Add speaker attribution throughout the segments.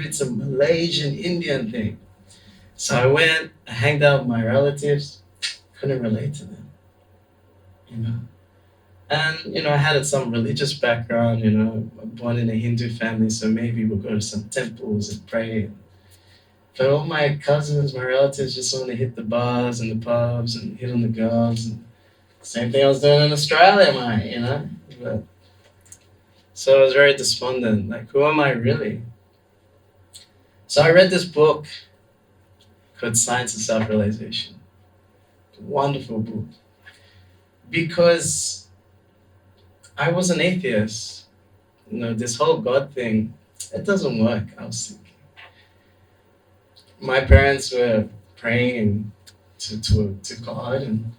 Speaker 1: it's a Malaysian Indian thing. So I went, I hanged out with my relatives, couldn't relate to them, you know. And, I had some religious background, born in a Hindu family, so maybe we'll go to some temples and pray. But all my cousins, my relatives just want to hit the bars and the pubs and hit on the girls. And same thing I was doing in Australia, mate. But, so I was very despondent. Like, who am I really? So I read this book called Science of Self-Realization. Wonderful book. Because I was an atheist. This whole God thing, it doesn't work, I was thinking. My parents were praying to God, and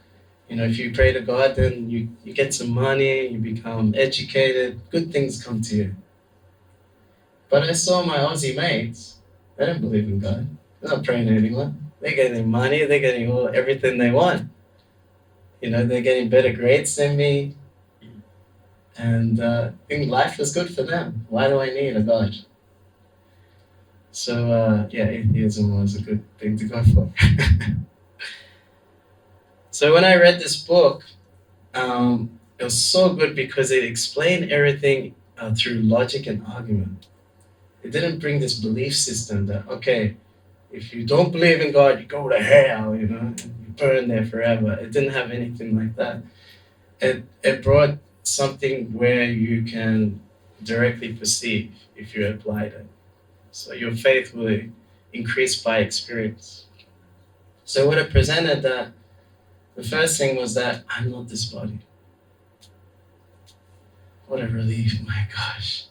Speaker 1: if you pray to God, then you get some money, you become educated, good things come to you. But I saw my Aussie mates, they don't believe in God. They're not praying to anyone. They're getting money, they're getting everything they want. They're getting better grades than me. And I think life was good for them. Why do I need a God? So, atheism was a good thing to go for. So when I read this book, it was so good because it explained everything through logic and argument. It didn't bring this belief system that, okay, if you don't believe in God, you go to hell, and you burn there forever. It didn't have anything like that. It brought something where you can directly perceive if you applied it. So your faith will increase by experience. So what it presented, that the first thing was that I'm not this body. What a relief, my gosh.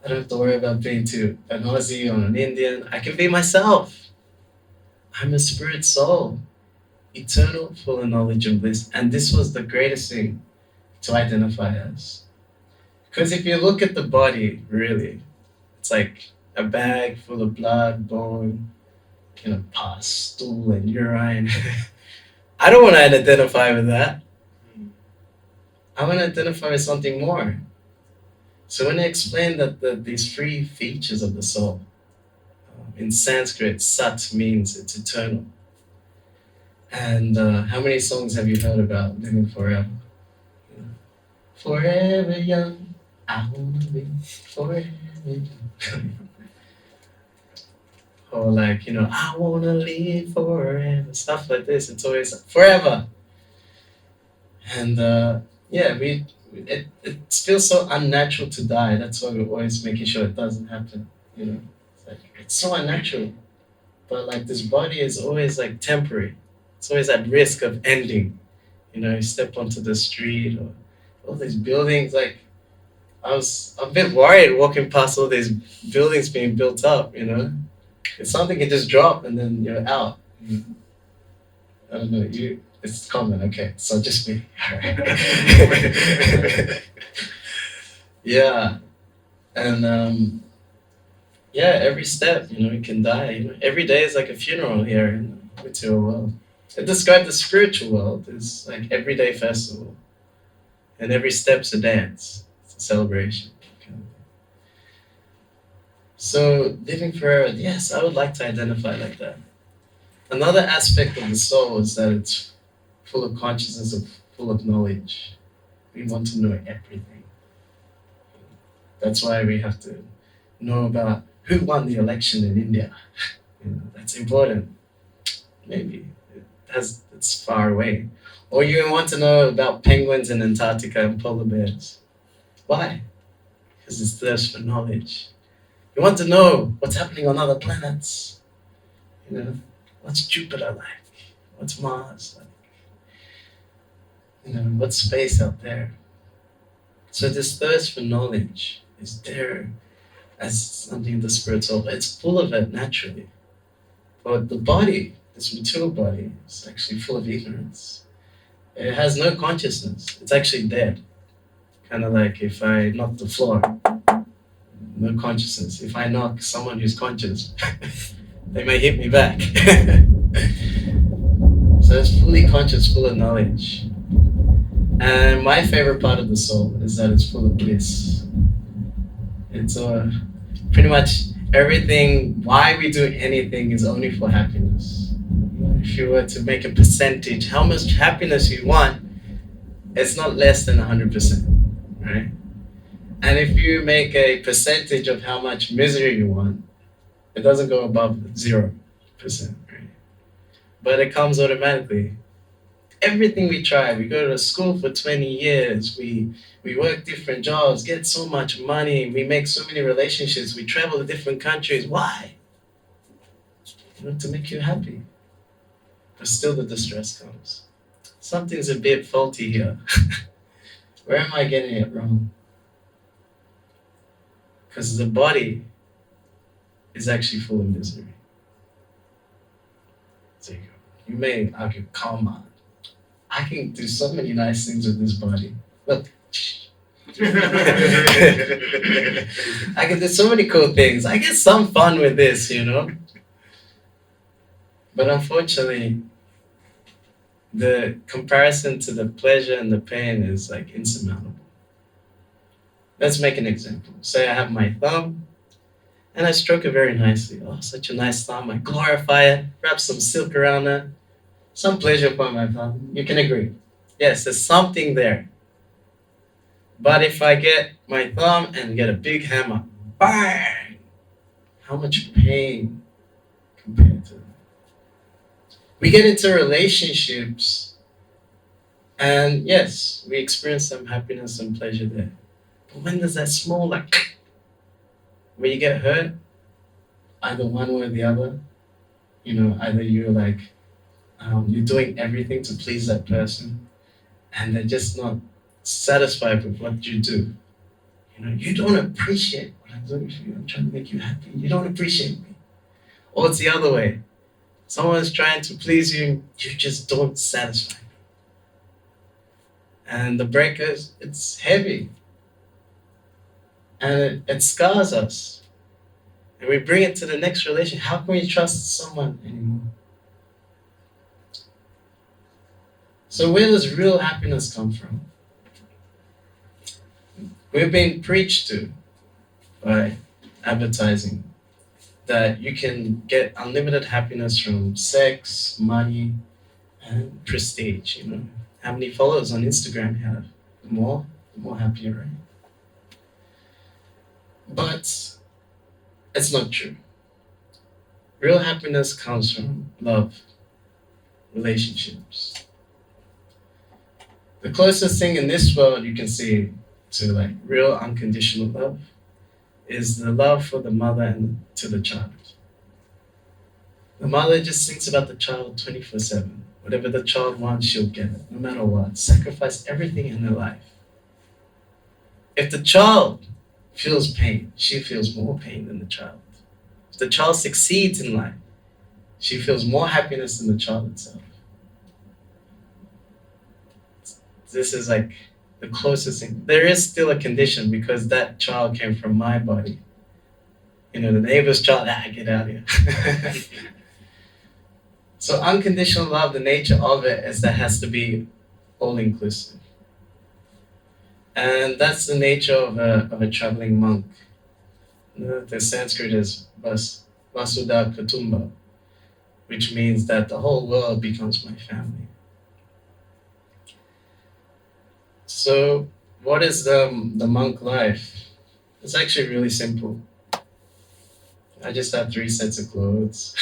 Speaker 1: I don't have to worry about being to an Aussie or an Indian. I can be myself. I'm a spirit soul, eternal, full of knowledge and bliss. And this was the greatest thing to identify as. Because if you look at the body, really, it's like a bag full of blood, bone, pus, stool, and urine. I don't want to identify with that. I want to identify with something more. So when I explained that these three features of the soul, in Sanskrit, sat means it's eternal. And how many songs have you heard about living forever? Forever young, I want to be forever young. Or like, I want to live forever, stuff like this. It's always forever. And it feels so unnatural to die. That's why we're always making sure it doesn't happen. It's so unnatural. But like this body is always like temporary. It's always at risk of ending. You step onto the street or all these buildings. Like I was a bit worried walking past all these buildings being built up. It's something can just drop and then you're out. I don't know, it's common, okay, so just me. Yeah, and every step, you can die. Every day is like a funeral here in the material world. It described the spiritual world as like everyday festival, and every step's a dance. It's a celebration. So living forever, yes, I would like to identify like that. Another aspect of the soul is that it's full of consciousness, full of knowledge. We want to know everything. That's why we have to know about who won the election in India. That's important. Maybe it's far away. Or you want to know about penguins in Antarctica and polar bears. Why? Because it's thirst for knowledge. You want to know what's happening on other planets. What's Jupiter like? What's Mars like? What's space out there? So this thirst for knowledge is there as something in the spiritual. It's full of it naturally. But the body, this material body, is actually full of ignorance. It has no consciousness. It's actually dead. Kind of like if I knock the floor, no consciousness. If I knock someone who's conscious, they may hit me back. So it's fully conscious, full of knowledge. And my favorite part of the soul is that it's full of bliss. It's pretty much Everything, why we do anything is only for happiness. If you were to make a percentage, how much happiness you want, it's not less than 100%, right? And if you make a percentage of how much misery you want, it doesn't go above 0%, right? But it comes automatically. Everything we try, we go to school for 20 years, we work different jobs, get so much money, we make so many relationships, we travel to different countries. Why? To make you happy. But still the distress comes. Something's a bit faulty here. Where am I getting it wrong? Because the body is actually full of misery. So you may argue, come on, I can do so many nice things with this body. Look. I can do so many cool things. I get some fun with this. But unfortunately, the comparison to the pleasure and the pain is like insurmountable. Let's make an example. Say I have my thumb and I stroke it very nicely. Oh, such a nice thumb. I glorify it, wrap some silk around it. Some pleasure upon my thumb. You can agree. Yes, there's something there. But if I get my thumb and get a big hammer, bang! How much pain compared to that? We get into relationships, and yes, we experience some happiness and pleasure there. But when there's that small, like, where you get hurt, either one way or the other, either you're like, you're doing everything to please that person, and they're just not satisfied with what you do. You don't appreciate what I'm doing for you. I'm trying to make you happy. You don't appreciate me. Or it's the other way. Someone's trying to please you, you just don't satisfy. And the breakers, it's heavy. And it scars us. And we bring it to the next relation. How can we trust someone anymore? So where does real happiness come from? We've been preached to by advertising that you can get unlimited happiness from sex, money, and prestige. How many followers on Instagram you have? The more happier, right? But it's not true. Real happiness comes from love, relationships. The closest thing in this world you can see to like real unconditional love is the love for the mother and to the child. The mother just thinks about the child 24/7. Whatever the child wants, she'll get it, no matter what. Sacrifice everything in her life. If the child feels pain, she feels more pain than the child. If the child succeeds in life, she feels more happiness than the child itself. This is like the closest thing. There is still a condition because that child came from my body. The neighbor's child, get out of here. So unconditional love, the nature of it is that it has to be all-inclusive. And that's the nature of a traveling monk. The Sanskrit is Vasudha Kutumba, which means that the whole world becomes my family. So what is the monk life? It's actually really simple. I just have 3 sets of clothes.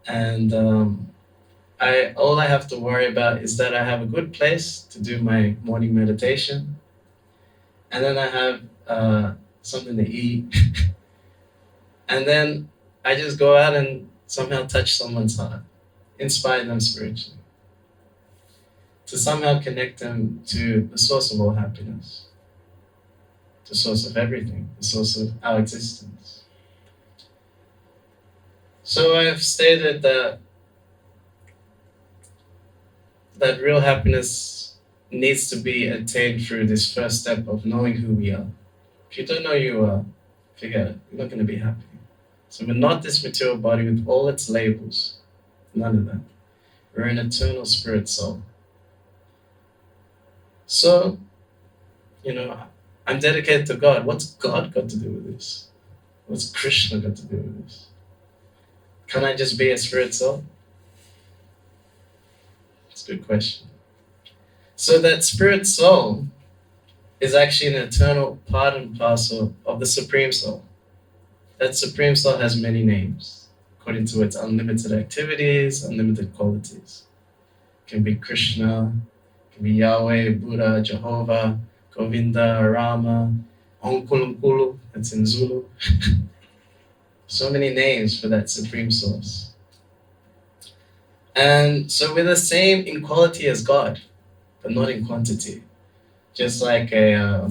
Speaker 1: And all I have to worry about is that I have a good place to do my morning meditation. And then I have something to eat. And then I just go out and somehow touch someone's heart, inspire them spiritually, to somehow connect them to the source of all happiness, the source of everything, the source of our existence. So I have stated that real happiness needs to be attained through this first step of knowing who we are. If you don't know who you are, forget it. You're not going to be happy. So we're not this material body with all its labels. None of that. We're an eternal spirit soul. So, I'm dedicated to God. What's God got to do with this? What's Krishna got to do with this? Can I just be a spirit soul? That's a good question. So that spirit soul is actually an eternal part and parcel of the Supreme Soul. That Supreme Soul has many names, according to its unlimited activities, unlimited qualities. It can be Krishna, it can be Yahweh, Buddha, Jehovah, Govinda, Rama, Onkulunkulu, that's in Zulu. So many names for that Supreme Source. And so we're the same in quality as God, but not in quantity. Just like the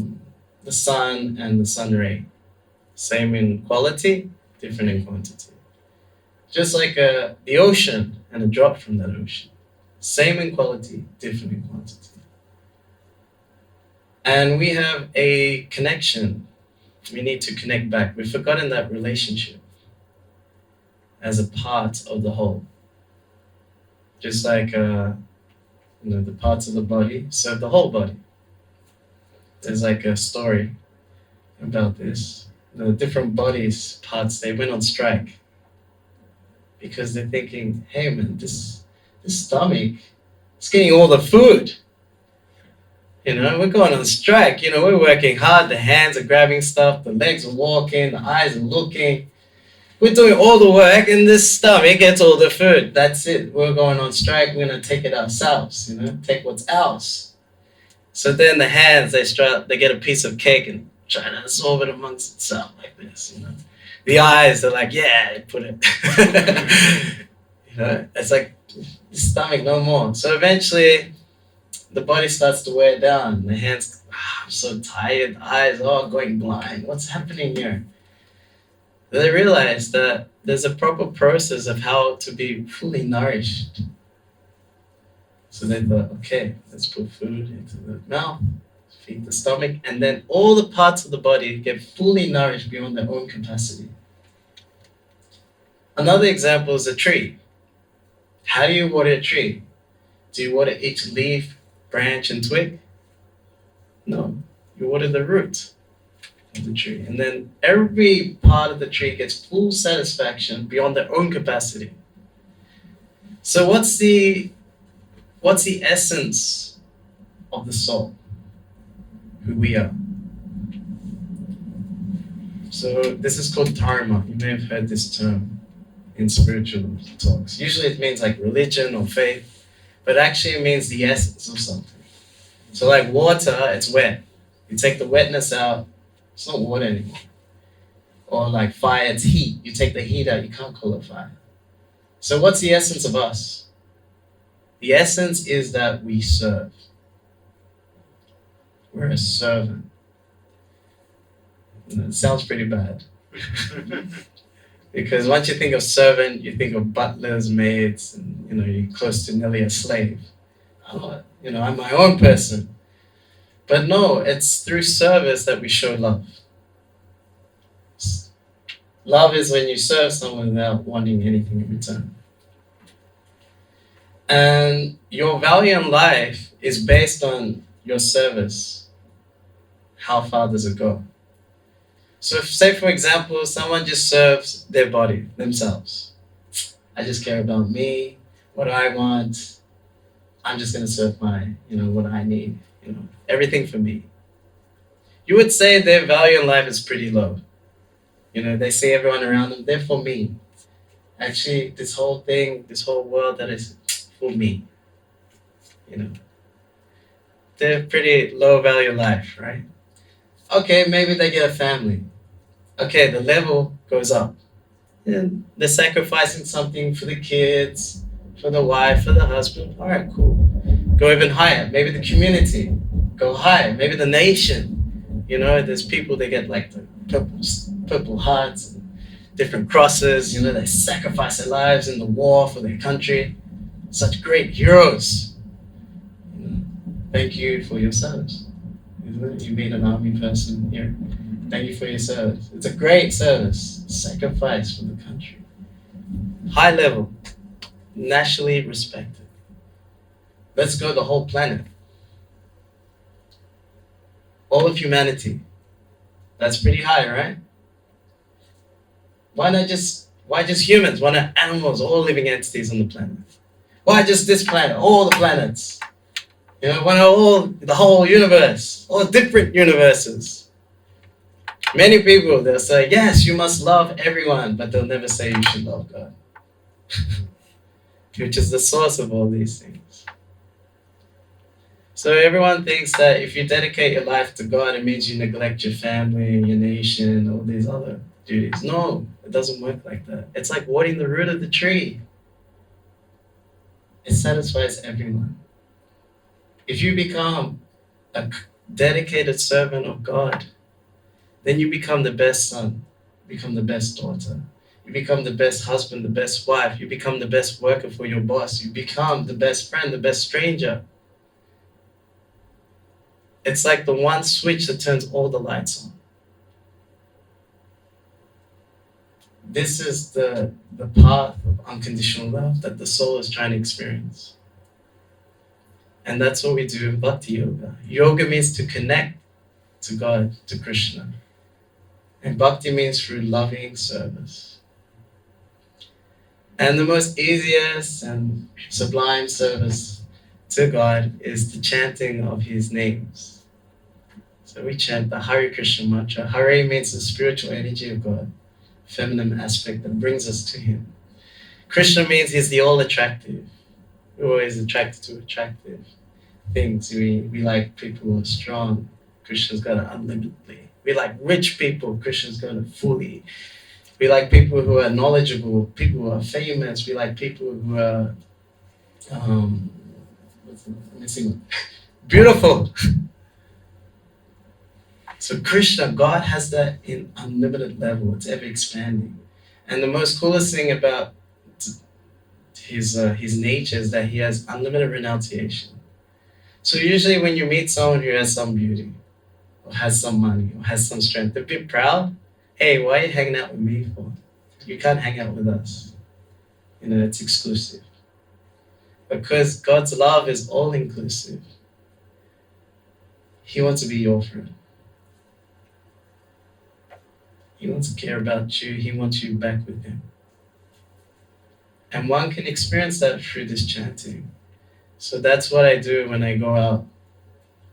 Speaker 1: sun and the sun ray. Same in quality, different in quantity. Just like the ocean and a drop from that ocean. Same in quality, different in quantity. And we have a connection. We need to connect back. We've forgotten that relationship as a part of the whole. Just like the parts of the body serve the whole body. There's like a story about this. The different bodies, parts, they went on strike because they're thinking, hey man, this stomach is getting all the food. We're going on strike. We're working hard. The hands are grabbing stuff. The legs are walking. The eyes are looking. We're doing all the work, and this stomach gets all the food. That's it. We're going on strike. We're going to take it ourselves, take what's ours. So then the hands, they get a piece of cake and try to absorb it amongst itself like this, The eyes, they're like, yeah, put it. It's like the stomach, no more. So eventually, the body starts to wear down. The hands, I'm so tired. The eyes, going blind. What's happening here? They realize that there's a proper process of how to be fully nourished. So they thought, okay, let's put food into the mouth, feed the stomach, and then all the parts of the body get fully nourished beyond their own capacity. Another example is a tree. How do you water a tree? Do you water each leaf, branch, and twig? No, you water the root of the tree. And then every part of the tree gets full satisfaction beyond their own capacity. So what's the essence of the soul? Who we are. So this is called dharma. You may have heard this term in spiritual talks. Usually it means like religion or faith, but actually it means the essence of something. So like water, it's wet. You take the wetness out, it's not water anymore. Or like fire, it's heat. You take the heat out, you can't call it fire. So what's the essence of us? The essence is that we serve. We're a servant. And it sounds pretty bad. Because once you think of servant, you think of butlers, maids, and you're close to nearly a slave. I'm my own person. But no, it's through service that we show love. Love is when you serve someone without wanting anything in return. And your value in life is based on your service. How far does it go? So say, for example, someone just serves their body, themselves. I just care about me, what I want. I'm just going to serve my, what I need, everything for me. You would say their value in life is pretty low. They see everyone around them, they're for me. Actually, this whole thing, this whole world, that is for me. They're pretty low value life, right? Okay, maybe they get a family. Okay, the level goes up. And they're sacrificing something for the kids, for the wife, for the husband. All right, cool. Go even higher. Maybe the community. Go higher. Maybe the nation. There's people, they get like the purple hearts, and different crosses. They sacrifice their lives in the war for their country. Such great heroes. Thank you for your service. You meet an army person here. Thank you for your service. It's a great service. Sacrifice for the country. High level. Nationally respected. Let's go the whole planet. All of humanity. That's pretty high, right? why just humans? Why not animals, all living entities on the planet? Why just this planet, all the planets? Why not the whole universe, all different universes? Many people, they'll say, yes, you must love everyone, but they'll never say you should love God, which is the source of all these things. So everyone thinks that if you dedicate your life to God, it means you neglect your family, your nation, all these other duties. No, it doesn't work like that. It's like watering the root of the tree. It satisfies everyone. If you become a dedicated servant of God, then you become the best son, become the best daughter. You become the best husband, the best wife. You become the best worker for your boss. You become the best friend, the best stranger. It's like the one switch that turns all the lights on. This is the path of unconditional love that the soul is trying to experience. And that's what we do in Bhakti Yoga. Yoga means to connect to God, to Krishna. And Bhakti means through loving service. And the most easiest and sublime service to God is the chanting of His names. So we chant the Hare Krishna mantra. Hare means the spiritual energy of God, feminine aspect that brings us to Him. Krishna means He's the all-attractive. We're always attracted to attractive things. We like people who are strong. Krishna's got it unlimitedly. We like rich people. Krishna's got it fully. We like people who are knowledgeable, people who are famous. We like people who are beautiful. So Krishna, God has that in unlimited level. It's ever expanding. And the most coolest thing about his nature is that He has unlimited renunciation. So usually when you meet someone who has some beauty, or has some money, or has some strength, they're a bit proud. Hey, why are you hanging out with me for? You can't hang out with us. It's exclusive. Because God's love is all-inclusive. He wants to be your friend. He wants to care about you. He wants you back with Him. And one can experience that through this chanting. So that's what I do when I go out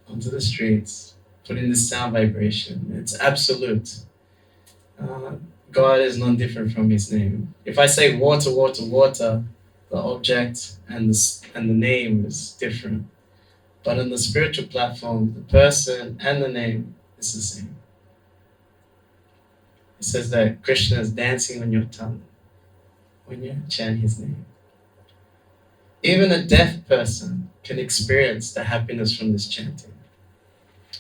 Speaker 1: onto the streets, put in this sound vibration. It's absolute. God is non different from His name. If I say water, water, water, the object and the name is different. But on the spiritual platform, the person and the name is the same. It says that Krishna is dancing on your tongue when you chant His name. Even a deaf person can experience the happiness from this chanting.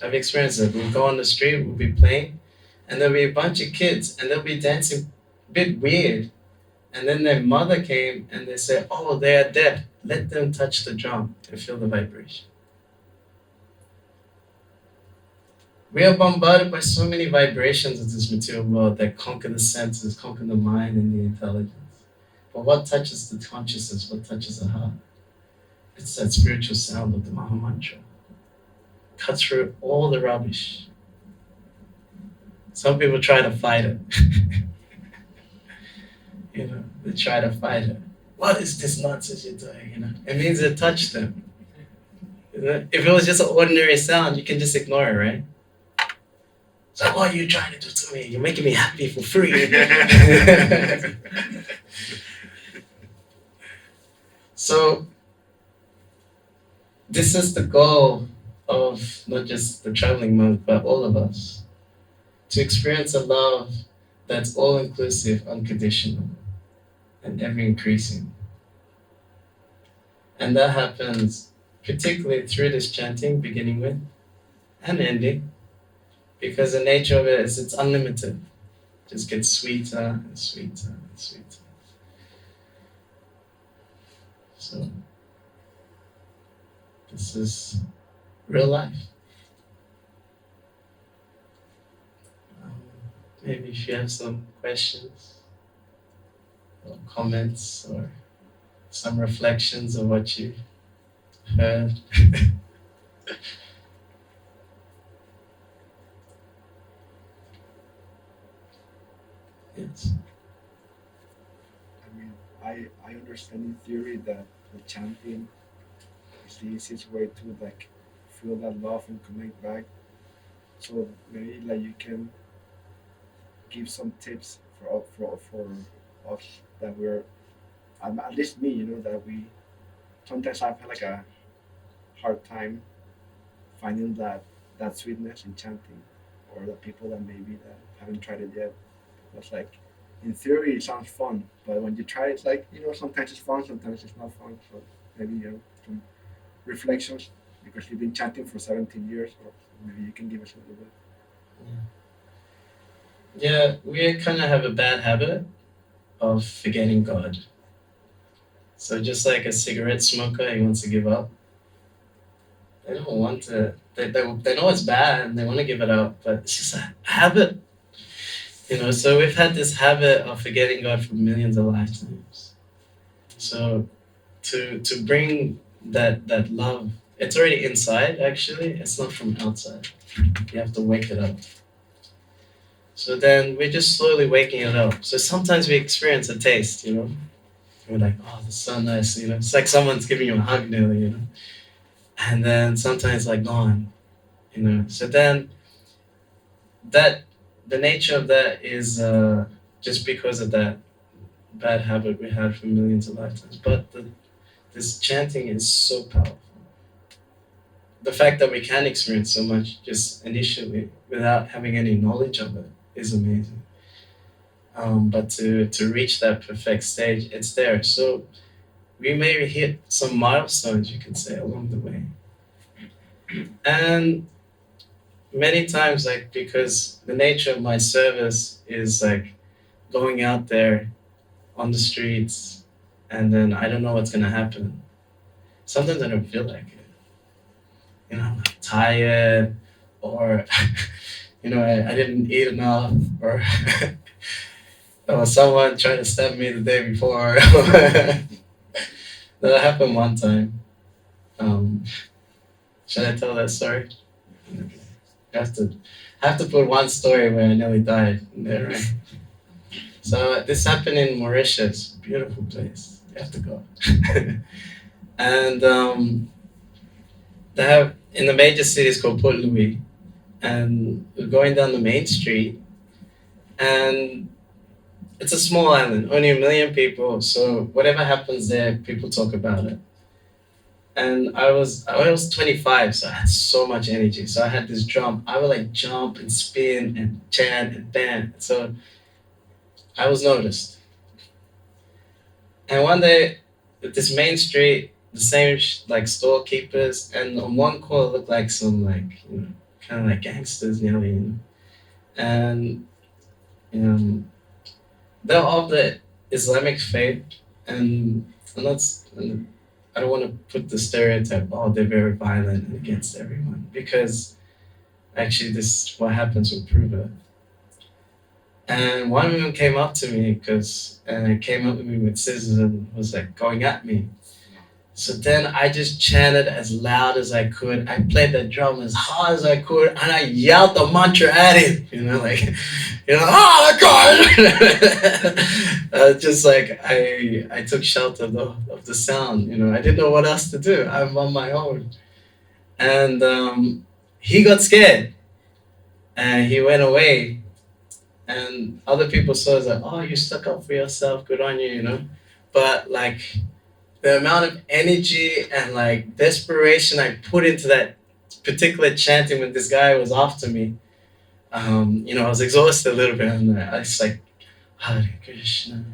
Speaker 1: I've experienced it. We'll go on the street, we'll be playing, and there'll be a bunch of kids, and they'll be dancing a bit weird. And then their mother came, and they said, oh, they are deaf. Let them touch the drum to feel the vibration. We are bombarded by so many vibrations of this material world that conquer the senses, conquer the mind and the intelligence. But what touches the consciousness? What touches the heart? It's that spiritual sound of the Maha Mantra. Cuts through all the rubbish. Some people try to fight it. They try to fight it. What is this nonsense you're doing? It means it touched them. If it was just an ordinary sound, you can just ignore it, right? So what are you trying to do to me? You're making me happy for free. So this is the goal of not just the traveling monk, but all of us. To experience a love that's all-inclusive, unconditional, and ever-increasing. And that happens particularly through this chanting, beginning with and ending. Because the nature of it is it's unlimited. It just gets sweeter and sweeter and sweeter. So, this is real life. Maybe if you have some questions or comments or some reflections of what you heard. Yes.
Speaker 2: I understand in theory that the chanting is the easiest way to like feel that love and connect back. So maybe like you can give some tips for us that we're at least me, that we sometimes I've had like a hard time finding that sweetness in chanting, or the people that maybe that haven't tried it yet. It's like in theory it sounds fun, but when you try it, it's like sometimes it's fun, sometimes it's not fun. So maybe some reflections because you've been chanting for 17 years, or maybe you can give us a little bit.
Speaker 1: Yeah, we kind of have a bad habit of forgetting God. So just like a cigarette smoker, he wants to give up. They don't want to. They know it's bad and they want to give it up, but it's just a habit. So we've had this habit of forgetting God for millions of lifetimes. So to bring that love, it's already inside. Actually, it's not from outside. You have to wake it up. So then we're just slowly waking it up. So sometimes we experience a taste. We're like, oh, the so nice. It's like someone's giving you a hug nearly. And then sometimes like gone. So then that the nature of that is just because of that bad habit we had for millions of lifetimes. But this chanting is so powerful. The fact that we can experience so much just initially without having any knowledge of it is amazing. But to reach that perfect stage, it's there. So we may hit some milestones, you can say, along the way. And many times, like, because the nature of my service is like going out there on the streets, and then I don't know what's gonna happen. Sometimes I don't feel like it. I'm like tired, or I didn't eat enough, or someone tried to stab me the day before. That happened one time. Um, should I tell that story? I have to put one story where I nearly died in there, right? So this happened in Mauritius, beautiful place. You have to go. And they have in the major cities called Port Louis, and we're going down the main street, and it's a small island, only 1 million people. So whatever happens there, people talk about it. And I was 25, so I had so much energy. So I had this drum. I would like jump and spin and chant and dance. So I was noticed. And one day, at this main street, the same like storekeepers, and on one corner looked like some like kind of like gangsters nearly. And um, they're of the Islamic faith, and I'm not. I don't want to put the stereotype. Oh, they're very violent and against everyone, because actually, this what happens will prove it. And one of them came up to me because came up to me with scissors and was like going at me. So then I just chanted as loud as I could. I played the drum as hard as I could, and I yelled the mantra at him. Oh God! Just like I took shelter of the sound. I didn't know what else to do. I'm on my own, and he got scared, and he went away. And other people saw it like, oh, you stuck up for yourself. Good on you. But like the amount of energy and like desperation I put into that particular chanting when this guy was after me, I was exhausted a little bit, and I was like, Hare Krishna.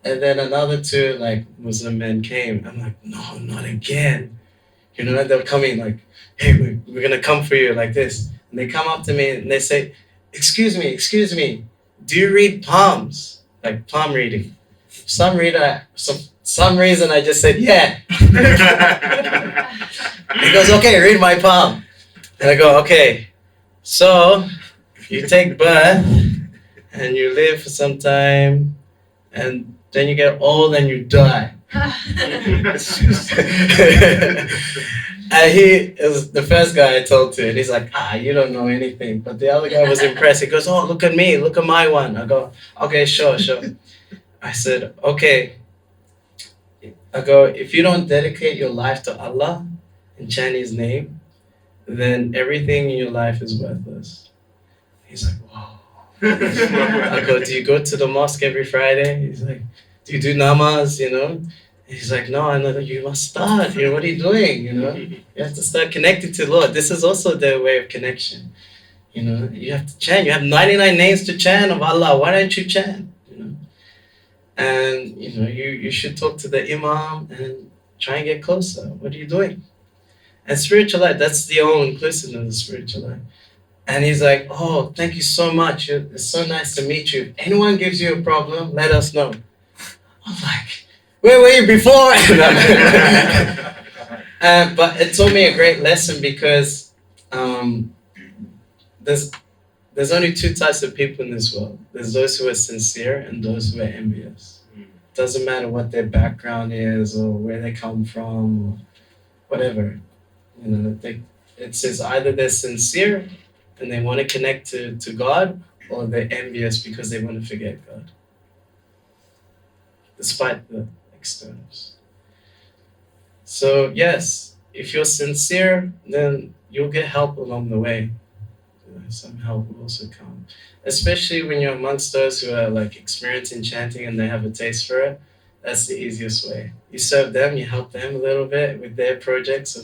Speaker 1: And then another two like Muslim men came. I'm like, no, not again. And they're coming like, hey, we're gonna come for you like this. And they come up to me and they say, excuse me, do you read palms? Like palm reading. Some reason I just said, yeah. He goes, okay, read my palm. And I go, okay, so you take birth and you live for some time and then you get old and you die. And he is the first guy I told to, and he's like, you don't know anything. But the other guy was impressed. He goes, oh, look at me, look at my one. I go, okay, sure. I said, okay, I go, if you don't dedicate your life to Allah and chant His name, then everything in your life is worthless. He's like, wow. I go, do you go to the mosque every Friday? He's like, do you do namaz, you know? He's like, no, I know that you must start. You know, what are you doing? You know, you have to start connecting to the Lord. This is also their way of connection. You know, you have to chant. You have 99 names to chant of Allah. Why don't you chant? You know, and you know, you should talk to the imam and try and get closer. What are you doing? And spiritual life, that's the all inclusiveness of spiritual life. And he's like, oh, thank you so much. It's so nice to meet you. If anyone gives you a problem, let us know. I'm like, where were you before? But it taught me a great lesson because um, there's there's only two types of people in this world. There's those who are sincere and those who are envious. Doesn't matter what their background is or where they come from or whatever. You know, it says either they're sincere and they want to connect to God, or they're envious because they want to forget God, despite the externals. So yes, if you're sincere, then you'll get help along the way. Some help will also come, especially when you're amongst those who are like experienced in chanting and they have a taste for it. That's the easiest way. You serve them, you help them a little bit with their projects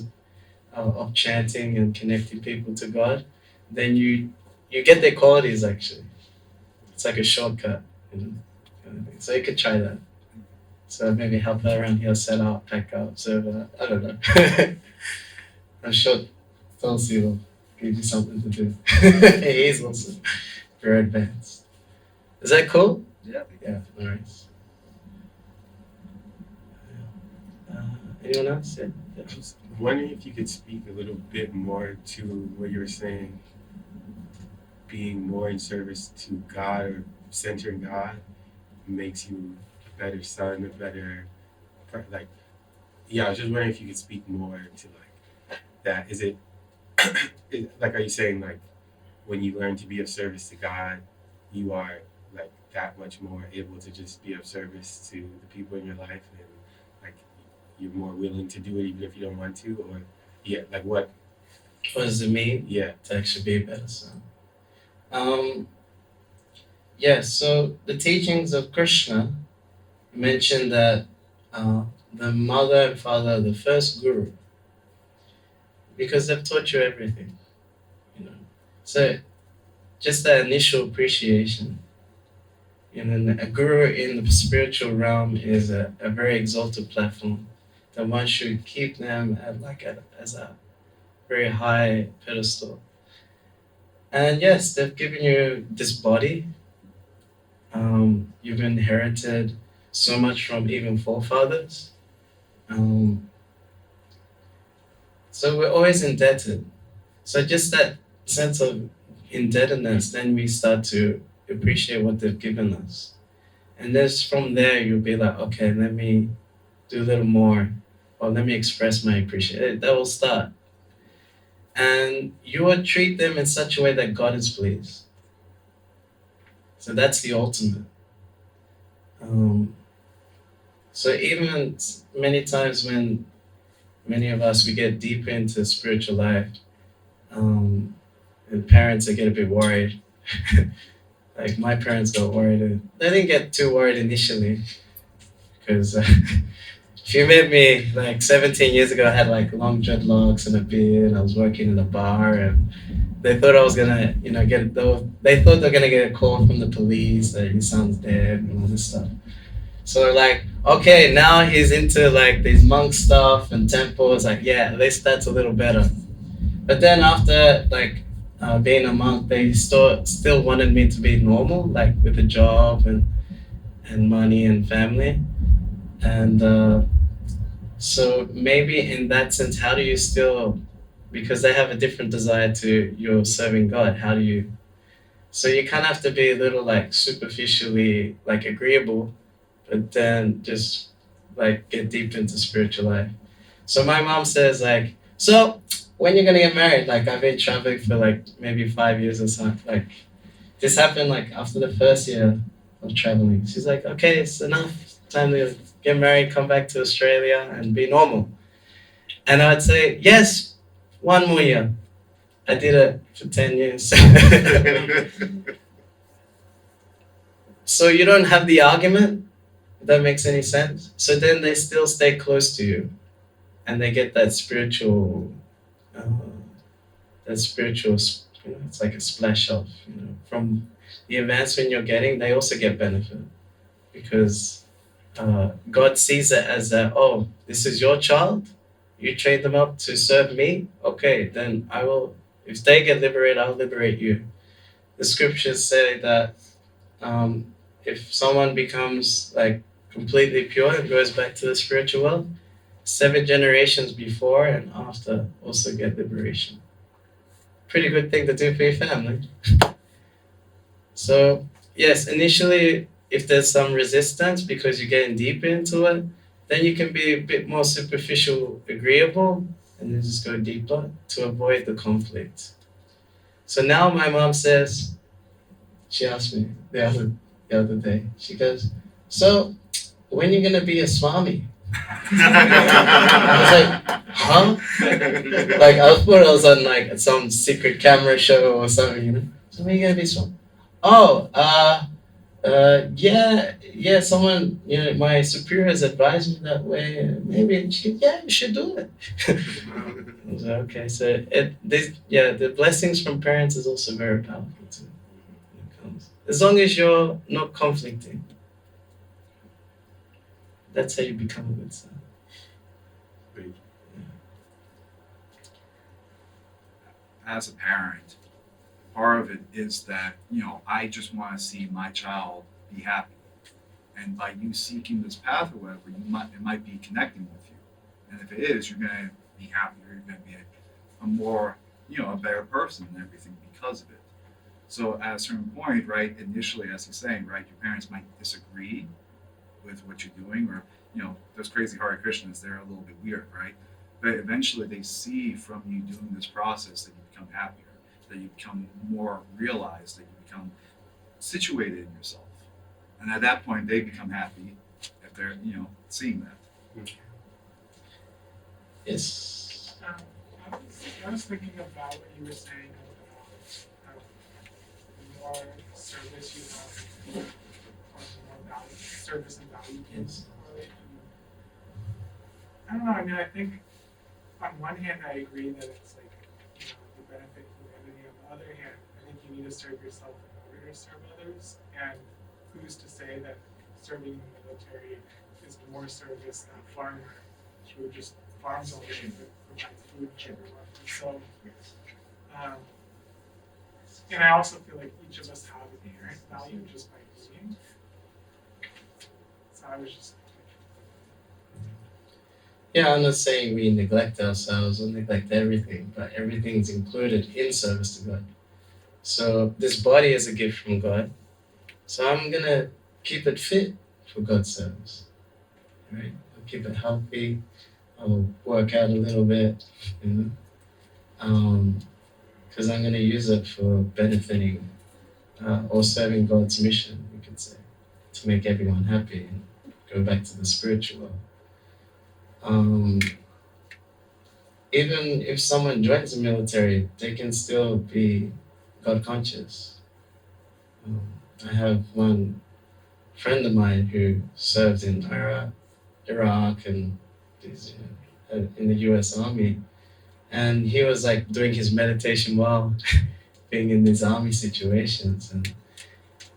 Speaker 1: of chanting and connecting people to God. Then you get their qualities actually. It's like a shortcut, you know, kind of thing. So you could try that. So maybe help her around here, set up, pack up, serve her. I don't know. I'm sure Tulsi will give you something to do. He is also very advanced. Is that cool?
Speaker 2: Yeah.
Speaker 1: Yeah, nice. Uh, Anyone else? Yeah.
Speaker 3: I was wondering if you could speak a little bit more to what you were saying, being more in service to God or centering God makes you a better son, a better, like, yeah, I was just wondering if you could speak more to like that. Is it, like, are you saying like when you learn to be of service to God, you are like that much more able to just be of service to the people in your life and like you're more willing to do it even if you don't want to, or yeah, like what?
Speaker 1: What does it mean
Speaker 3: Yeah.
Speaker 1: to actually be a better son? Yeah, so the teachings of Krishna mention that the mother and father are the first guru because they've taught you everything, you know. So just that initial appreciation. And then a guru in the spiritual realm is a very exalted platform that one should keep them at as a very high pedestal. And yes, they've given you this body. You've inherited so much from even forefathers. Um, so we're always indebted. So just that sense of indebtedness, then we start to appreciate what they've given us. And then from there, you'll be like, okay, let me do a little more, or let me express my appreciation. That will start. And you will treat them in such a way that God is pleased. So that's the ultimate. Um, so even many times when many of us, we get deeper into spiritual life, and parents, they get a bit worried. Like my parents got worried. They didn't get too worried initially because if you met me like 17 years ago, I had like long dreadlocks and a beard. I was working in a bar, and they thought I was gonna, you know, they thought they're gonna get a call from the police that his son's dead and all this stuff. So they're like, okay, now he's into like these monk stuff and temples. Like, yeah, at least that's a little better. But then after like being a monk, they still wanted me to be normal, like with a job and money and family. And so maybe in that sense, how do you still, because they have a different desire to you're serving God, how do you, so you kind of have to be a little like superficially like agreeable, but then just like get deep into spiritual life. So my mom says like, so when you're gonna get married? Like I've been traveling for like maybe 5 years or something. Like this happened like after the first year of traveling. She's like, okay, it's enough. Time to get married, come back to Australia, and be normal. And I'd say, yes, one more year. I did it for 10 years. So you don't have the argument, if that makes any sense. So then they still stay close to you and they get that spiritual, uh, it's like a splash off, from the advancement you're getting, they also get benefit because God sees it as that, oh, this is your child. You train them up to serve me. Okay, then I will. If they get liberated, I'll liberate you. The scriptures say that if someone becomes like completely pure and goes back to the spiritual world, 7 generations before and after also get liberation. Pretty good thing to do for your family. So yes, initially, if there's some resistance because you're getting deep into it, then you can be a bit more superficial, agreeable, and then just go deeper to avoid the conflict. So now my mom says, she asked me the other day, she goes, so when you gonna be a swami? I was like, huh? Like I thought I was on like some secret camera show or something. So when you gonna be a swami? Oh, yeah, someone, my superiors advised me that way. Maybe, yeah, you should do it. I was like, okay, so the blessings from parents is also very powerful too. As long as you're not conflicting, that's how you become a good son.
Speaker 4: As a parent, part of it is that, I just want to see my child be happy. And by you seeking this path or whatever, it might be connecting with you. And if it is, you're going to be happier. You're going to be a more, a better person and everything because of it. So at a certain point, right, initially, as he's saying, right, your parents might disagree with what you're doing, or, those crazy Hare Krishnas, they're a little bit weird, right? But eventually they see from you doing this process that you become happier, that you become more realized, that you become situated in yourself. And at that point, they become happy if they're, seeing that.
Speaker 1: Yes.
Speaker 5: I was thinking about what you were saying about the more service you have, or the more value, service and value can
Speaker 1: Yes.
Speaker 5: correlate. I don't know. I mean, I think on one hand, I agree that it's like, you benefit humanity. On the other hand, I think you need to serve yourself in order to serve others. And who's to say that serving in the military is more service than a farmer who just farms all day to provide food for everyone? And so, and I also feel like each of us have inherent value just by being. So I was just.
Speaker 1: Yeah, I'm not saying we neglect ourselves or neglect everything, but everything's included in service to God. So this body is a gift from God. So I'm gonna keep it fit for God's service. Right? I'll keep it healthy. I'll work out a little bit, because I'm gonna use it for benefiting or serving God's mission, we could say, to make everyone happy and go back to the spiritual world. Even if someone joins the military, they can still be God conscious. I have one friend of mine who served in Iraq and in the U.S. Army, and he was like doing his meditation while being in these army situations,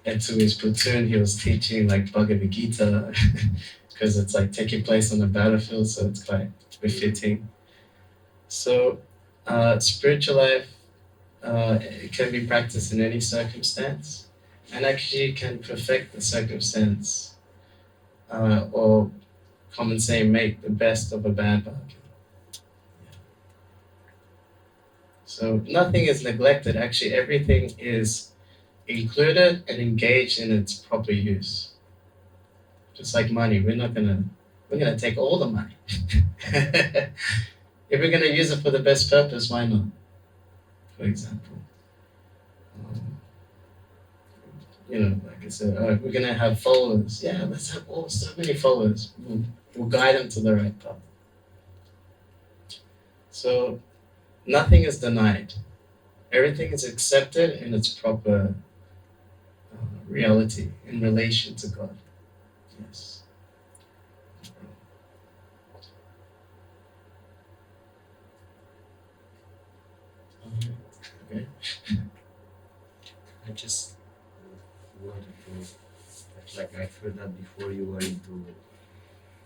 Speaker 1: and to his platoon he was teaching like Bhagavad Gita because it's like taking place on the battlefield, so it's quite befitting. So, spiritual life, it can be practiced in any circumstance, and actually can perfect the circumstance, or common saying, make the best of a bad bargain. So nothing is neglected. Actually, everything is included and engaged in its proper use. Just like money, we're gonna take all the money. If we're gonna use it for the best purpose, why not? For example, like I said, we're gonna have followers. Yeah, let's have so many followers. We'll guide them to the right path. So nothing is denied. Everything is accepted in its proper reality in relation to God. Yes. Okay.
Speaker 6: I just wanted to, like I've heard that before you were into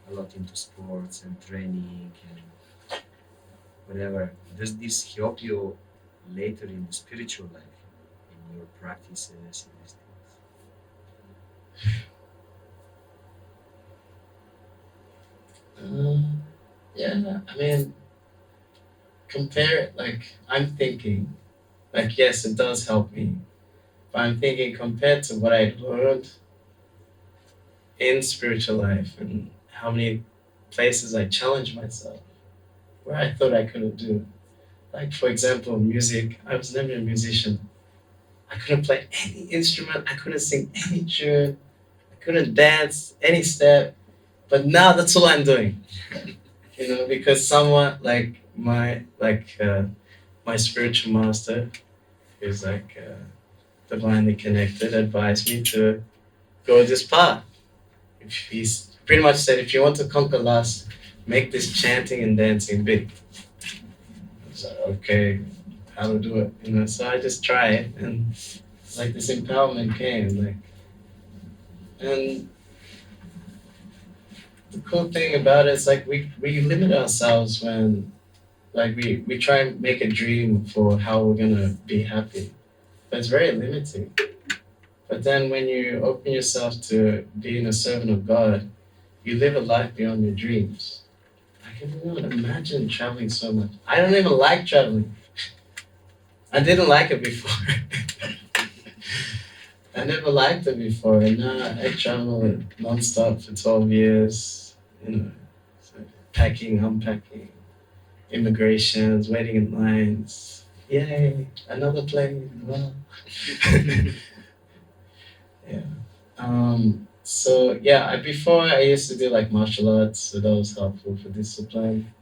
Speaker 6: a lot into sports and training and whatever. Does this help you later in the spiritual life, in your practices, in these things?
Speaker 1: Yeah, I mean, compare it. Like I'm thinking, like yes, it does help me, but I'm thinking compared to what I learned in spiritual life and how many places I challenged myself where I thought I couldn't do. Like for example, music. I was never a musician. I couldn't play any instrument. I couldn't sing any tune. I couldn't dance any step. But now that's all I'm doing. Because someone like my spiritual master, who's divinely connected, advised me to go this path. If he's pretty much said, if you want to conquer lust, make this chanting and dancing big. I was like, okay, how to do it? So I just tried, and like this empowerment came, and the cool thing about it is like we limit ourselves when we try and make a dream for how we're gonna be happy, but it's very limiting. But then when you open yourself to being a servant of God, you live a life beyond your dreams. I can even imagine traveling so much. I don't even like traveling. I didn't like it before. I never liked it before, and now I travel nonstop for 12 years. So packing, unpacking, immigrations, waiting in lines. Yay, another plane. Wow. Yeah. So yeah, before I used to do like martial arts, so that was helpful for discipline.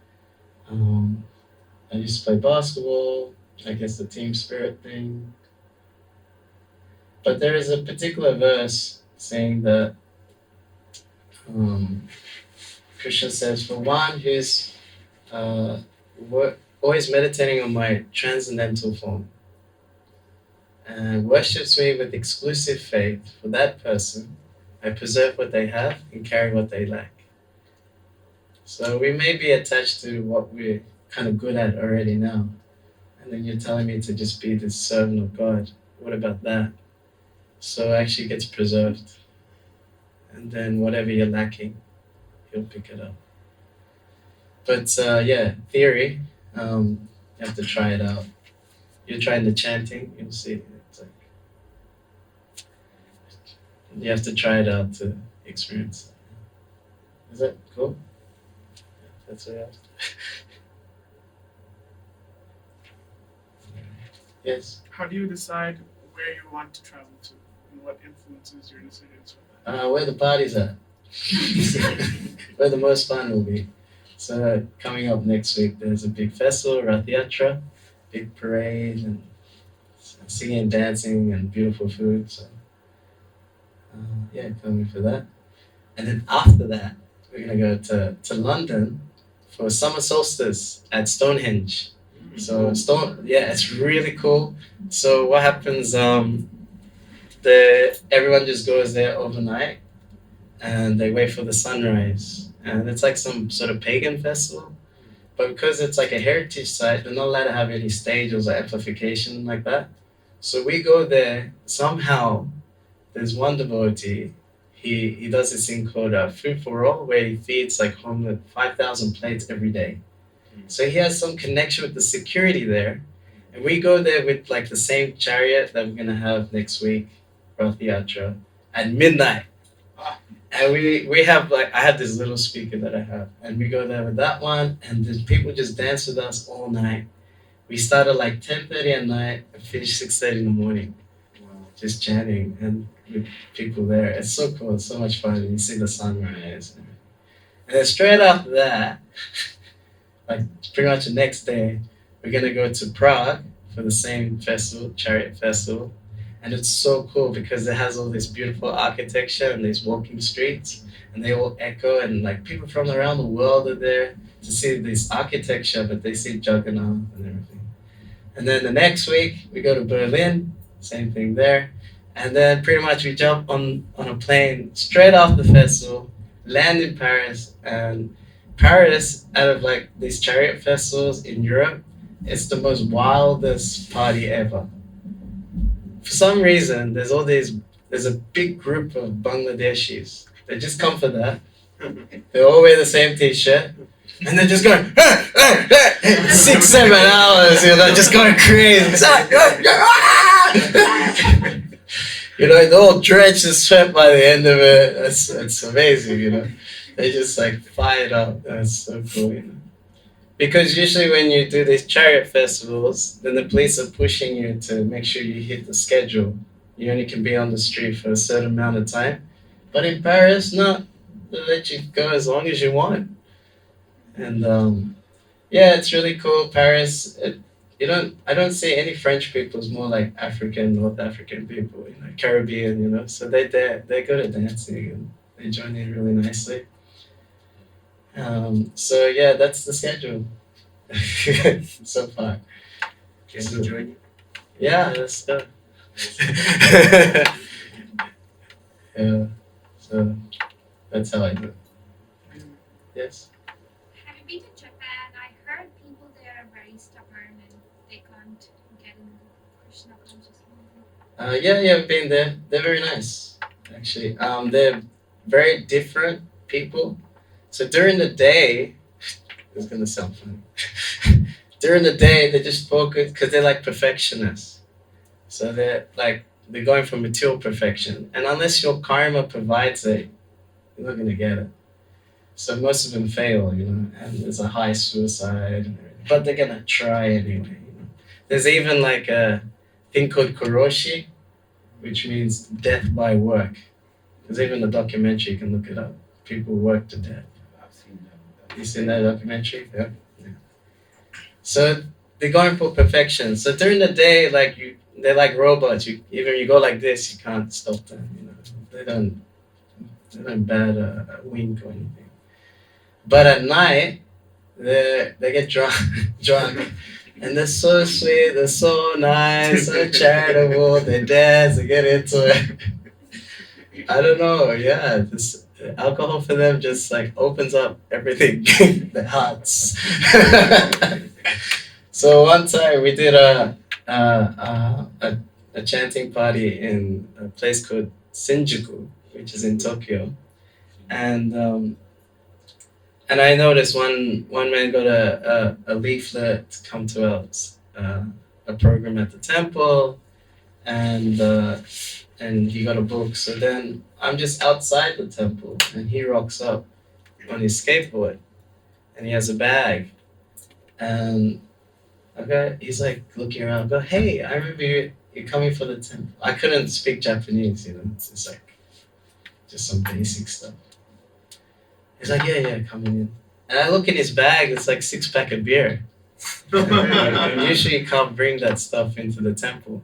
Speaker 1: Um, I used to play basketball, I guess the team spirit thing. But there is a particular verse saying that um, Krishna says, for one who's uh, always meditating on my transcendental form and worships me with exclusive faith, for that person, I preserve what they have and carry what they lack. So we may be attached to what we're kind of good at already now. And then you're telling me to just be the servant of God. What about that? So it actually gets preserved. And then whatever you're lacking, he'll pick it up. But yeah, theory, you have to try it out. You're trying the chanting, you'll see. It's like, you have to try it out to experience it. Is that cool? That's what I have to. Yes.
Speaker 5: How do you decide where you want to travel to and what influences your decisions with
Speaker 1: Where the party's at. Where the most fun will be. So coming up next week, there's a big festival, Rath Yatra, big parade, and singing and dancing and beautiful food. So yeah, coming for that. And then after that, we're gonna go to London for summer solstice at Stonehenge. So yeah, it's really cool. So what happens? Everyone just goes there overnight, and they wait for the sunrise. And it's like some sort of pagan festival. But because it's like a heritage site, they're not allowed to have any stages or amplification like that. So we go there. Somehow, there's one devotee. He does this thing called Food for All, where he feeds like homeless 5,000 plates every day. So he has some connection with the security there. And we go there with like the same chariot that we're gonna have next week, Rath Yatra, at midnight. And we have I have this little speaker that I have, and we go there with that one, and then people just dance with us all night. We start at like 10:30 at night and finish 6:30 in the morning,
Speaker 6: Wow.
Speaker 1: just chanting. And with people there. It's so cool. It's so much fun. You see the sunrise. And then straight after that, like pretty much the next day, we're gonna go to Prague for the same festival, Chariot Festival. And it's so cool because it has all this beautiful architecture and these walking streets, and they all echo, and like people from around the world are there to see this architecture, but they see Jagannath and everything. And then the next week we go to Berlin, same thing there. And then pretty much we jump on a plane straight off the festival, land in Paris, and Paris, out of like these chariot festivals in Europe, it's the most wildest party ever. For some reason, there's a big group of Bangladeshis. They just come for that. They all wear the same t-shirt. And they're just going, 6, 7 hours, just going crazy. They're all drenched in sweat by the end of it. It's amazing. They just like fire it up. That's so cool. Because usually when you do these chariot festivals, then the police are pushing you to make sure you hit the schedule. You only can be on the street for a certain amount of time. But in Paris, no, they let you go as long as you want. And yeah, it's really cool. Paris, I don't see any French people. It's more like African, North African people, Caribbean, So they're good at dancing and they join in really nicely. So yeah, that's the schedule so far.
Speaker 6: Can we join you?
Speaker 1: Yeah, let's go. Yeah, so that's how I do it. Yes.
Speaker 7: Have you been to Japan? I heard people there are very stubborn and they can't get in Krishna consciousness.
Speaker 1: Yeah, I've been there. They're very nice, actually. They're very different people. So during the day, it's gonna sound funny. During the day, they just focus because they're like perfectionists. So they're going for material perfection, and unless your karma provides it, you're not gonna get it. So most of them fail, and there's a high suicide, and everything. But they're gonna try anyway. There's even like a thing called koroshi, which means death by work. There's even a documentary, you can look it up. People work to death.
Speaker 3: I've seen that.
Speaker 1: You seen that documentary? Yeah. So they're going for perfection. So during the day, they're like robots. Even you go like this, you can't stop them. They don't bat a wink or anything. But at night, they get drunk, and they're so sweet. They're so nice, so charitable. They dance. They get into it. I don't know. Yeah, this alcohol for them just like opens up everything, their hearts. So one time we did a chanting party in a place called Shinjuku, which is in Tokyo, and I noticed one man got a leaflet to come to a program at the temple, and he got a book. So then I'm just outside the temple, and he rocks up on his skateboard, and he has a bag, and okay, he's like looking around. Go, hey, I remember you're coming for the temple. I couldn't speak Japanese, It's just like just some basic stuff. He's like, yeah, coming in. And I look in his bag. It's like 6-pack of beer. And usually you can't bring that stuff into the temple.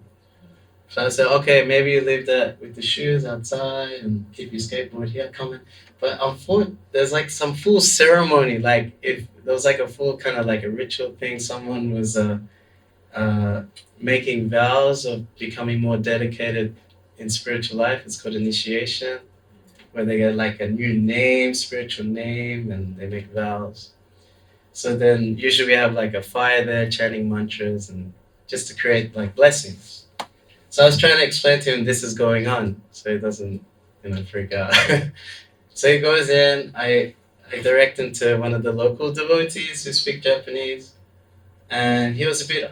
Speaker 1: So I said, okay, maybe you leave that with the shoes outside and keep your skateboard here coming. But unfortunately, there's like some full ceremony. Like if there was like a full kind of like a ritual thing, someone was making vows of becoming more dedicated in spiritual life. It's called initiation, where they get like a new name, spiritual name, and they make vows. So then usually we have like a fire there, chanting mantras, and just to create like blessings. So I was trying to explain to him this is going on, so he doesn't, freak out. So he goes in. I direct him to one of the local devotees who speak Japanese, and he was a bit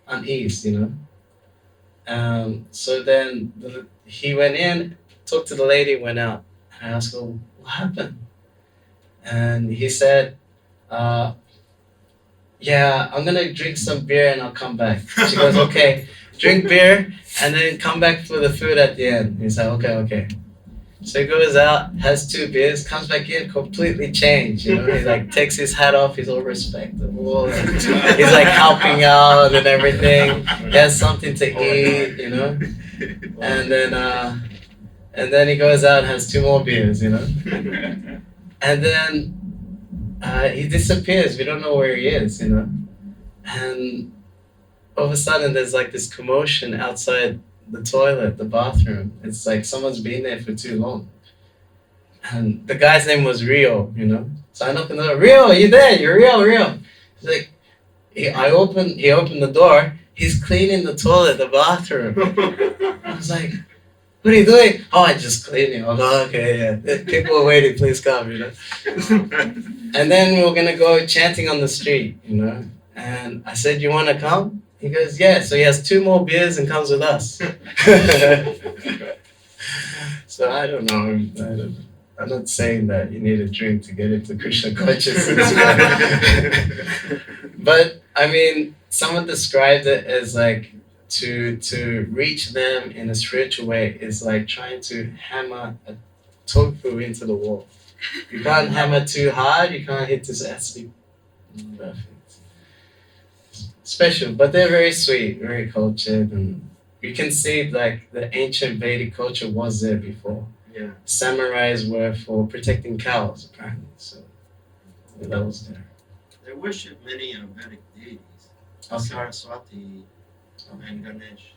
Speaker 1: uneased, So then he went in, talked to the lady, went out. And I asked her, what happened? And he said, yeah, I'm gonna drink some beer and I'll come back. She goes, okay. drink beer, and then come back for the food at the end. He's like, okay, okay. So he goes out, has 2 beers, comes back in, completely changed. You know, he like takes his hat off, he's all respectable. And he's like helping out and everything. He has something to eat, you know. And then he goes out and has 2 more beers, you know. And then he disappears. We don't know where he is, you know. And all of a sudden, there's like this commotion outside the toilet, the bathroom. It's like someone's been there for too long. And the guy's name was Rio, you know. So I knock on the door. Rio, you there? You're Rio, Rio. He's like, he opened the door. He's cleaning the toilet, the bathroom. I was like, what are you doing? Oh, I just cleaning. I was like, okay, yeah. People are waiting, please come, you know. And then we were gonna go chanting on the street, you know. And I said, you wanna come? He goes, yeah. So he has 2 more beers and comes with us. So I don't know. I'm not saying that you need a drink to get into Krishna consciousness. But I mean, someone described it as like to reach them in a spiritual way is like trying to hammer a tofu into the wall. You can't hammer too hard, you can't hit this acid. Perfect. Special, but they're very sweet, very cultured, and you can see like the ancient Vedic culture was there before.
Speaker 6: Yeah.
Speaker 1: Samurais were for protecting cows, apparently. So yeah, that was there.
Speaker 8: They worship many Vedic deities,
Speaker 1: Okay.
Speaker 8: Saraswati and Ganesh,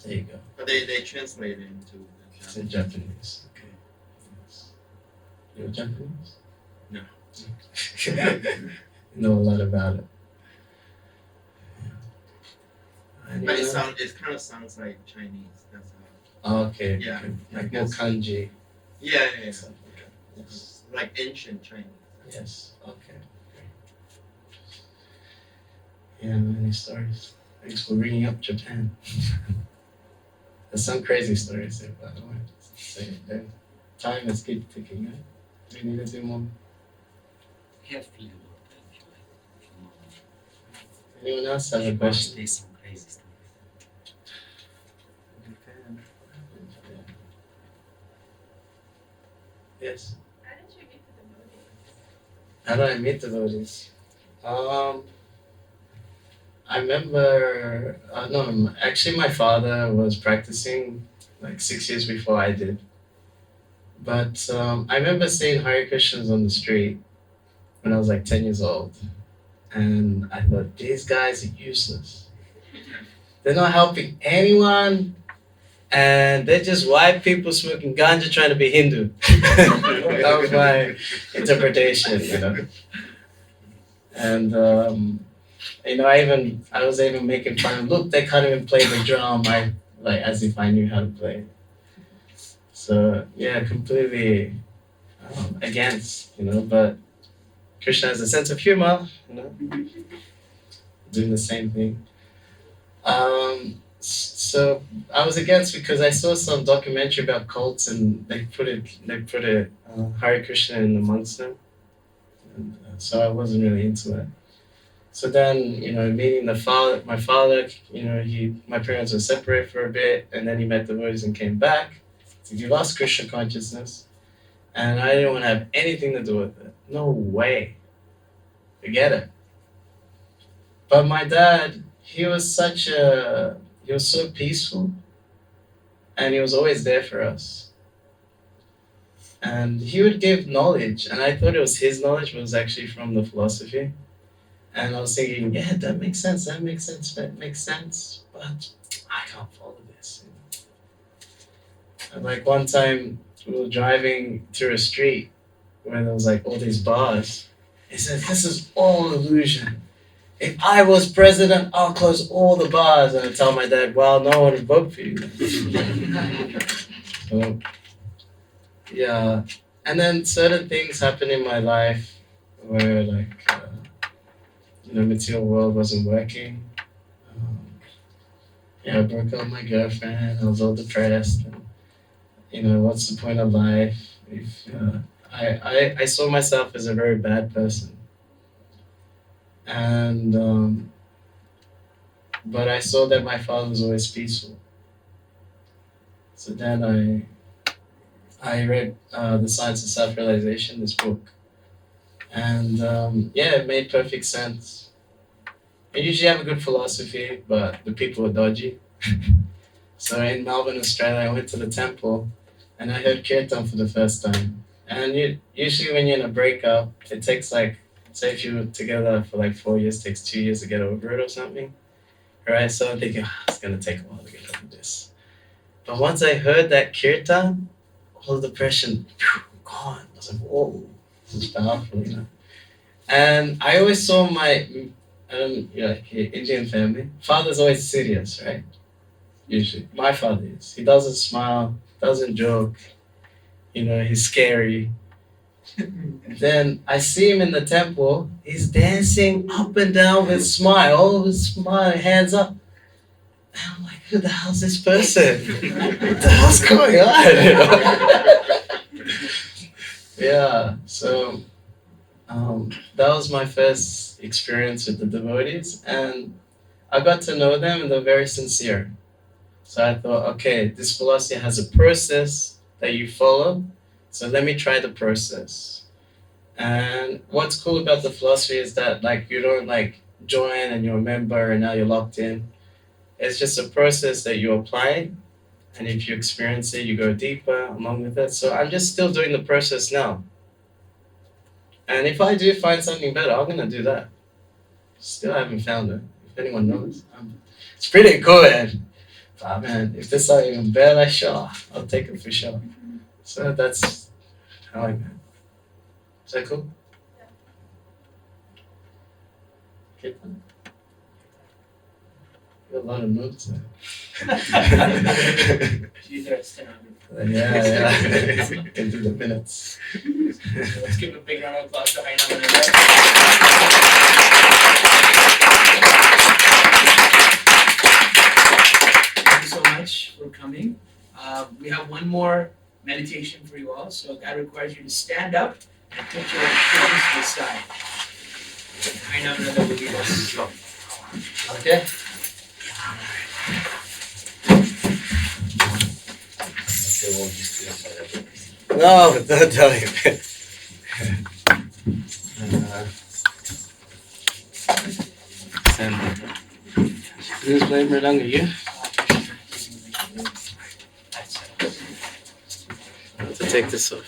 Speaker 1: There you go.
Speaker 8: but they translate it into
Speaker 1: It's in Japanese. Okay. Yes. You're Japanese?
Speaker 8: No.
Speaker 1: You know a lot about it.
Speaker 8: But it kind of sounds like Chinese. That's how.
Speaker 1: Oh, okay.
Speaker 8: Yeah.
Speaker 1: Okay. Like more kanji.
Speaker 8: Yeah.
Speaker 1: Stuff like that. Yes.
Speaker 8: It's like ancient Chinese.
Speaker 1: Yes. Okay. Yeah, many stories. Thanks for bringing up Japan. There's some crazy stories there, by the way. Say it. Time is keep ticking, right? We need to do more.
Speaker 6: We have few more time if you like. If you want.
Speaker 1: Anyone else have
Speaker 6: If
Speaker 1: a
Speaker 6: you want to
Speaker 1: question?
Speaker 6: say some crazy stories.
Speaker 1: Yes.
Speaker 7: How did you get to the movies?
Speaker 1: How do I meet devotees? I remember, no, actually my father was practicing like 6 years before I did. But I remember seeing Hare Krishnas on the street when I was like 10 years old. And I thought, these guys are useless. They're not helping anyone. And they're just white people smoking ganja trying to be Hindu. That was my interpretation, you know. And I was even making fun. Look, they can't even play the drum. Like as if I knew how to play. So yeah, completely against, you know. But Krishna has a sense of humor, you know, doing the same thing. So I was against because I saw some documentary about cults and they put Hare Krishna in amongst them, and so I wasn't really into it. So then, you know, meeting my father, you know, my parents were separated for a bit, and then he met the devotees and came back to give us Krishna consciousness, and I didn't want to have anything to do with it. No way. Forget it. But my dad, he was so peaceful, and he was always there for us. And he would give knowledge, and I thought it was his knowledge, but it was actually from the philosophy. And I was thinking, yeah, that makes sense, but I can't follow this. And like one time, we were driving through a street where there was like all these bars. He said, this is all illusion. If I was president, I'll close all the bars. And I tell my dad, well, no one would vote for you. So, yeah. And then certain things happened in my life where like, material world wasn't working. I broke up with my girlfriend. I was all depressed. And, what's the point of life? If I saw myself as a very bad person. And but I saw that my father was always peaceful. So then I read The Science of Self-Realization, this book, and yeah, it made perfect sense. I usually have a good philosophy, but the people are dodgy. So in Melbourne, Australia, I went to the temple, and I heard kirtan for the first time. And usually when you're in a breakup, it takes like, say if you're together for like 4 years, it takes 2 years to get over it or something. Right? So I'm thinking, it's gonna take a while to get over this. But once I heard that kirtan, all the depression, gone. I was like, whoa, this is powerful, you know. And I always saw my, Indian family. Father's always serious, right? Usually, my father is. He doesn't smile, doesn't joke. You know, he's scary. Then I see him in the temple. He's dancing up and down with smile, hands up. And I'm like, who the hell's this person? What the hell's going on? You know? Yeah. So that was my first experience with the devotees, and I got to know them, and they're very sincere. So I thought, okay, this philosophy has a process that you follow, so let me try the process. And what's cool about the philosophy is that like you don't like join and you're a member and now you're locked in. It's just a process that you apply, and if you experience it, you go deeper along with it. So I'm just still doing the process now. And if I do find something better, I'm gonna do that. Still haven't found it. If anyone knows, it's pretty good. But man, if there's something even better, sure, I'll take it for sure. So that's how I man. Is that cool? Okay. Got a lot of notes there. Yeah. Can do the minutes.
Speaker 9: Let's give a big round of applause to Harinam Ananda. Thank you so much for coming. We have one more meditation for you all. So that requires you to stand up and put your fingers to the side. Harinam Ananda will lead us.
Speaker 1: Okay. No, don't tell him. Who's playing Mridanga? You? I have to take this off.